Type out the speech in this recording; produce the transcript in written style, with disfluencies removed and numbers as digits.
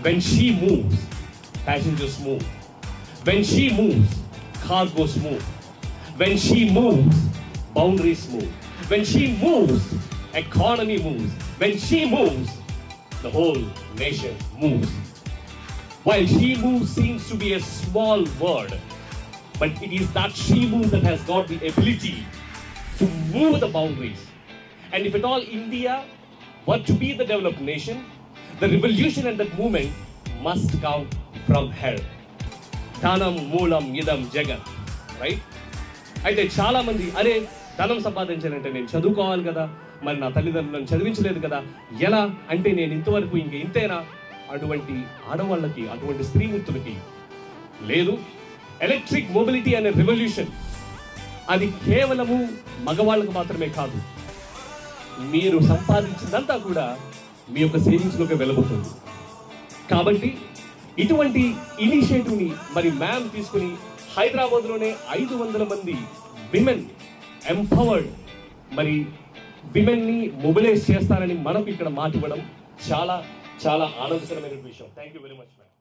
When she moves, passengers move. When she moves, cargoes move. When she moves, boundaries move. When she moves, economy moves. When she moves, the whole nation moves. While she moves seems to be a small word, but it is that she moves that has got the ability to move the boundaries. And if at all India were to be the developed nation, the revolution and that movement must come from her. Dhanam moolam idam jagat, right? అయితే చాలా మంది అరే ధనం సంపాదించాలంటే నేను చదువుకోవాలి కదా, మరి నా తల్లిదండ్రులను చదివించలేదు కదా, ఎలా అంటే నేను ఇంతవరకు ఇంతేనా? అటువంటి ఆడవాళ్ళకి, అటువంటి స్త్రీమూర్తులకి లేదు. ఎలక్ట్రిక్ మొబిలిటీ అనే రెవల్యూషన్ అది కేవలము మగవాళ్ళకు మాత్రమే కాదు, మీరు సంపాదించిందంతా కూడా మీ యొక్క సేవింగ్స్లోకి వెళ్ళబోతుంది. కాబట్టి ఇటువంటి ఇనిషియేటివ్ని మరి మ్యామ్ తీసుకుని హైదరాబాద్లోనే 500 మంది విమెన్ ఎంపవర్డ్ మరి విమెన్ని మొబిలైజ్ చేస్తారని మనకు ఇక్కడ మాట ఇవ్వడం చాలా చాలా ఆనందకరమైన విషయం. Thank you very much ma'am.